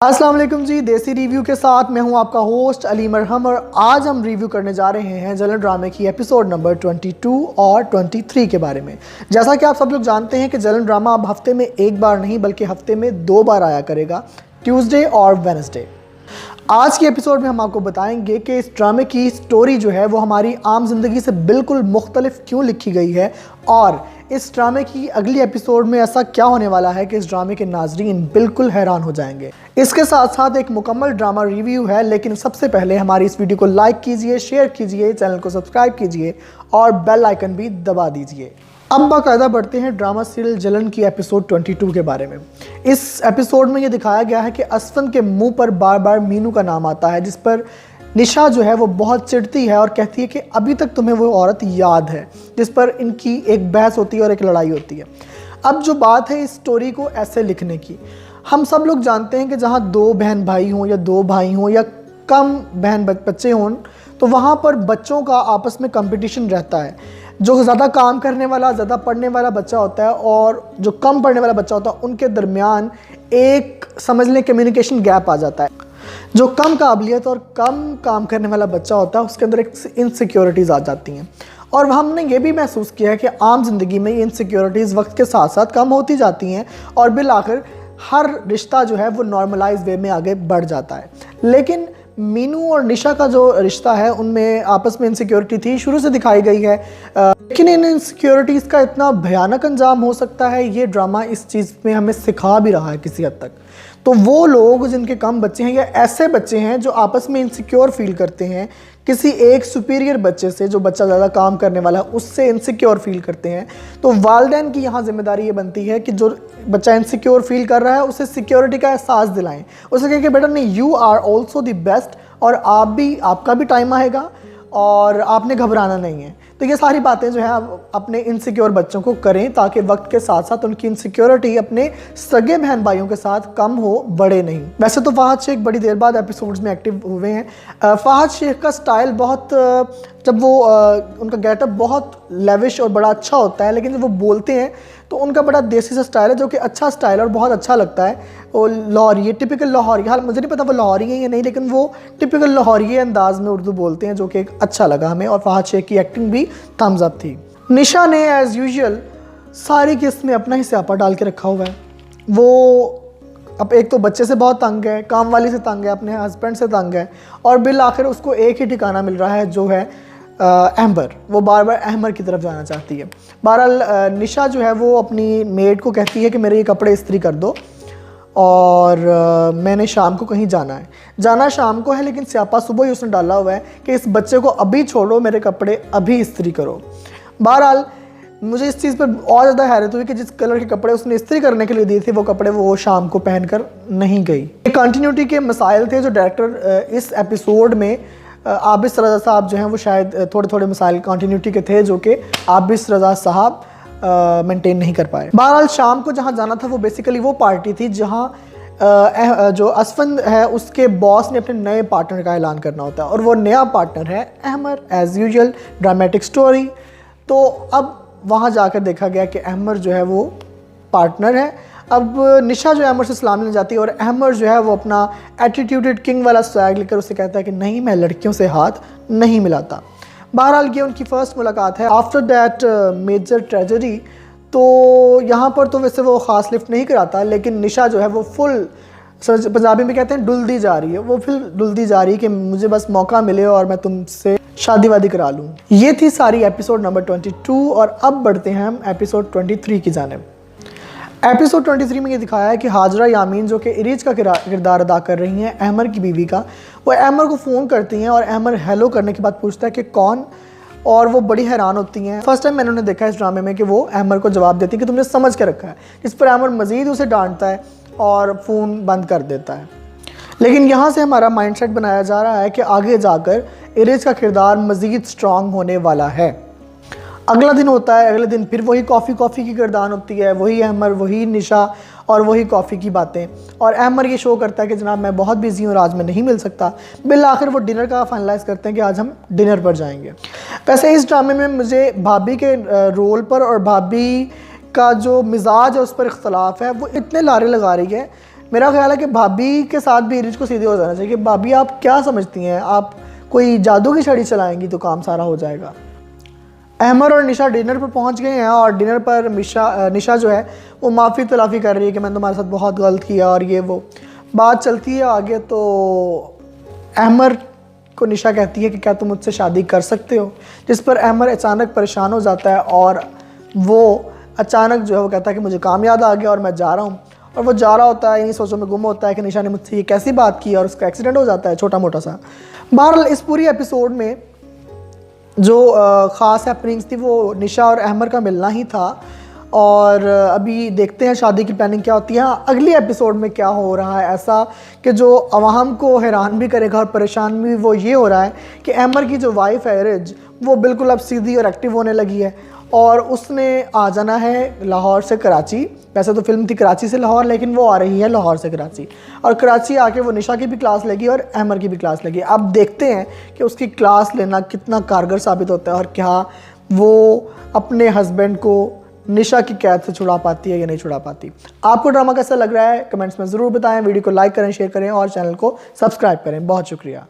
अस्सलाम वालेकुम जी, देसी रिव्यू के साथ मैं हूं आपका होस्ट अली मरहम और आज हम रिव्यू करने जा रहे हैं जलन ड्रामे की एपिसोड नंबर 22 और 23 के बारे में। जैसा कि आप सब लोग जानते हैं कि जलन ड्रामा अब हफ्ते में एक बार नहीं बल्कि हफ्ते में 2 बार आया करेगा, ट्यूसडे और वेडनेसडे। आज की एपिसोड में हम आपको बताएंगे कि इस ड्रामे की स्टोरी जो है वो हमारी आम जिंदगी से बिल्कुल मुख्तलिफ क्यों लिखी गई है और इस ड्रामे की अगली एपिसोड में ऐसा क्या होने वाला है कि इस ड्रामे के नाजरीन बिल्कुल हैरान हो जाएंगे। इसके साथ साथ एक मुकम्मल ड्रामा रिव्यू है, लेकिन सबसे पहले हमारी इस वीडियो को लाइक कीजिए, शेयर कीजिए, चैनल को सब्सक्राइब कीजिए और बेल आइकन भी दबा दीजिए। अब बाकायदा बढ़ते हैं ड्रामा सीरियल जलन की एपिसोड 22 के बारे में। इस एपिसोड में ये दिखाया गया है कि असफन के मुंह पर बार बार मीनू का नाम आता है, जिस पर निशा जो है वो बहुत चिढ़ती है और कहती है कि अभी तक तुम्हें वो औरत याद है, जिस पर इनकी एक बहस होती है और एक लड़ाई होती है। अब जो बात है इस स्टोरी को ऐसे लिखने की, हम सब लोग जानते हैं कि जहाँ 2 बहन भाई हों या 2 भाई हों या कम बहन बच्चे हों तो वहाँ पर बच्चों का आपस में कंपटीशन रहता है। जो ज़्यादा काम करने वाला, ज़्यादा पढ़ने वाला बच्चा होता है और जो कम पढ़ने वाला बच्चा होता है, उनके दरमियान एक समझ लें कम्युनिकेशन गैप आ जाता है। जो कम काबिलियत और कम काम करने वाला बच्चा होता है उसके अंदर एक इनसिक्योरिटीज़ आ जाती हैं और हमने ये भी महसूस किया है कि आम जिंदगी में ये इनसिक्योरिटीज़ वक्त के साथ साथ कम होती जाती हैं और बिल आखिर हर रिश्ता जो है वो नॉर्मलाइज वे में आगे बढ़ जाता है। लेकिन मीनू और निशा का जो रिश्ता है उनमें आपस में इनसिक्योरिटी थी, शुरू से दिखाई गई है, लेकिन इन इनसिक्योरिटीज़ का इतना भयानक अंजाम हो सकता है ये ड्रामा इस चीज़ में हमें सिखा भी रहा है किसी हद तक। तो वो लोग जिनके कम बच्चे हैं या ऐसे बच्चे हैं जो आपस में इनसिक्योर फील करते हैं किसी एक सुपीरियर बच्चे से, जो बच्चा ज़्यादा काम करने वाला है उससे इनसिक्योर फील करते हैं, तो वालिदैन की यहाँ जिम्मेदारी ये बनती है कि जो बच्चा इनसिक्योर फील कर रहा है उसे सिक्योरिटी का एहसास दिलाएं। उसे कहें कि बेटा नहीं, you are also the best और आपका भी टाइम आएगा और आपने घबराना नहीं है। तो ये सारी बातें जो है आप अपने इनसिक्योर बच्चों को करें ताकि वक्त के साथ साथ उनकी इनसिक्योरिटी अपने सगे बहन भाइयों के साथ कम हो, बढ़े नहीं। वैसे तो फहद शेख बड़ी देर बाद एपिसोड्स में एक्टिव हुए हैं। फहद शेख का स्टाइल बहुत, जब वो उनका गेटअप बहुत लेविश और बड़ा अच्छा होता है, लेकिन जब वो बोलते हैं तो उनका बड़ा देसी सा स्टाइल है जो कि अच्छा स्टाइल और बहुत अच्छा लगता है। वो लाहौरी, टिपिकल लाहौरी, हाल मुझे नहीं पता वो लाहौरी है या नहीं, लेकिन वो टिपिकल लाहौरी अंदाज में उर्दू बोलते हैं जो कि अच्छा लगा हमें और फहद शेख की एक्टिंग भी थम्स अप थी। निशा ने एज़ यूजुअल सारी किस्त में अपना ही स्यापा डाल के रखा हुआ है। वो अब एक तो बच्चे से बहुत तंग है, काम वाली से तंग है, अपने हस्बैंड से तंग है और बिल आखिर उसको एक ही ठिकाना मिल रहा है जो है अहमर। वो बार बार अहमर की तरफ जाना चाहती है। बहरहाल निशा जो है वो अपनी मेड को कहती है कि मेरे ये कपड़े इस्त्री कर दो और मैंने शाम को कहीं जाना शाम को है, लेकिन स्यापा सुबह ही उसने डाला हुआ है कि इस बच्चे को अभी छोड़ो, मेरे कपड़े अभी इस्त्री करो। बहरहाल मुझे इस चीज़ पर और ज़्यादा हैरत हुई कि जिस कलर के कपड़े उसने इस्त्री करने के लिए दिए थे वो कपड़े वो शाम को पहनकर नहीं गई। कंटिन्यूटी के मसाइल थे जो डायरेक्टर इस एपिसोड में आबिस रज़ा साहब जो हैं वो शायद थोड़े थोड़े मसाइल कंटिन्यूटी के थे जो कि आबिस रज़ा साहब मेंटेन नहीं कर पाए। बहरहाल शाम को जहाँ जाना था वो बेसिकली वो पार्टी थी जहाँ जो असफन है उसके बॉस ने अपने नए पार्टनर का ऐलान करना होता है और वो नया पार्टनर है Ahmar. As usual dramatic story. तो अब वहाँ जाकर देखा गया कि अहमर जो है वो पार्टनर है। अब निशा जो है अहमर से सलाम लेने जाती है और अहमर जो है वो अपना एटीट्यूडेड किंग वाला स्वैग लेकर उसे कहता है कि नहीं, मैं लड़कियों से हाथ नहीं मिलाता। बहरहाल ये उनकी फ़र्स्ट मुलाकात है आफ्टर दैट मेजर ट्रेजेडी। तो यहाँ पर तो वैसे वो ख़ास लिफ्ट नहीं कराता, लेकिन निशा जो है वो फुल, पंजाबी में कहते हैं डुलदी जा रही है, वो फिर डुलदी जा रही है कि मुझे बस मौका मिले और मैं तुमसे शादी वादी करा लूँ। ये थी सारी एपिसोड नंबर 22 और अब बढ़ते हैं हम एपिसोड 23 की जानिब। एपिसोड 23 में ये दिखाया है कि हाजरा यामीन जो कि इरीज का किरदार अदा कर रही हैं अहमर की बीवी का, वो अहमर को फ़ोन करती हैं और अहमर हेलो करने के बाद पूछता है कि कौन, और वो बड़ी हैरान होती हैं। फर्स्ट टाइम मैंने उन्हें देखा इस ड्रामे में कि वो अहमर को जवाब देती है कि तुमने समझ के रखा है, जिस पर अहमर मज़ीद उसे डांटता है और फ़ोन बंद कर देता है। लेकिन यहाँ से हमारा माइंडसेट बनाया जा रहा है कि आगे जाकर इरीज का किरदार मज़ीद स्ट्रॉन्ग होने वाला है। अगला दिन होता है, अगले दिन फिर वही कॉफ़ी की किरदार होती है, वही अहमर, वही निशा और वही कॉफ़ी की बातें। और अहमर ये शो करता है कि जनाब मैं बहुत बिजी हूँ और आज मैं नहीं मिल सकता। बिल आखिर वो डिनर का फाइनलाइज़ करते हैं कि आज हम डिनर पर जाएंगे। वैसे इस ड्रामे में मुझे भाभी के रोल पर और भाभी का जो मिजाज है उस पर इख्तलाफ है। वो इतने लारे लगा रही है मेरा ख्याल है कि भाभी के साथ भी रिच को सीधे हो जाना चाहिए कि भाभी आप क्या समझती हैं, आप कोई जादू की छड़ी चलाएंगी तो काम सारा हो जाएगा। अहमर और निशा डिनर पर पहुंच गए हैं और डिनर पर निशा जो है वो माफ़ी तलाफ़ी कर रही है कि मैंने तुम्हारे साथ बहुत गलत किया और ये वो बात चलती है आगे। तो अहमर को निशा कहती है कि क्या तुम मुझसे शादी कर सकते हो, जिस पर अहमर अचानक परेशान हो जाता है और वो अचानक जो है वो कहता है कि मुझे काम याद आ गया और मैं जा रहा हूँ। और वो जा रहा होता है, इन्हीं सोचों में गुम होता है कि निशा ने मुझसे ये कैसी बात की और उसका एक्सीडेंट हो जाता है छोटा मोटा सा। बहरहाल इस पूरी एपिसोड में जो ख़ास हैपनिंग्स थी वो निशा और अहमर का मिलना ही था। और अभी देखते हैं शादी की प्लानिंग क्या होती है, अगली एपिसोड में क्या हो रहा है ऐसा कि जो अवाम को हैरान भी करेगा और परेशान भी। वो ये हो रहा है कि अहमर की जो वाइफ है रिज, वो बिल्कुल अब सीधी और एक्टिव होने लगी है और उसने आ जाना है लाहौर से कराची। वैसे तो फिल्म थी कराची से लाहौर, लेकिन वो आ रही है लाहौर से कराची और कराची आके वो निशा की भी क्लास लेगी और अहमर की भी क्लास लेगी। अब देखते हैं कि उसकी क्लास लेना कितना कारगर साबित होता है और क्या वो अपने हस्बैंड को निशा की कैद से छुड़ा पाती है या नहीं छुड़ा पाती। आपको ड्रामा कैसा लग रहा है कमेंट्स में ज़रूर बताएं। वीडियो को लाइक करें, शेयर करें और चैनल को सब्सक्राइब करें। बहुत शुक्रिया।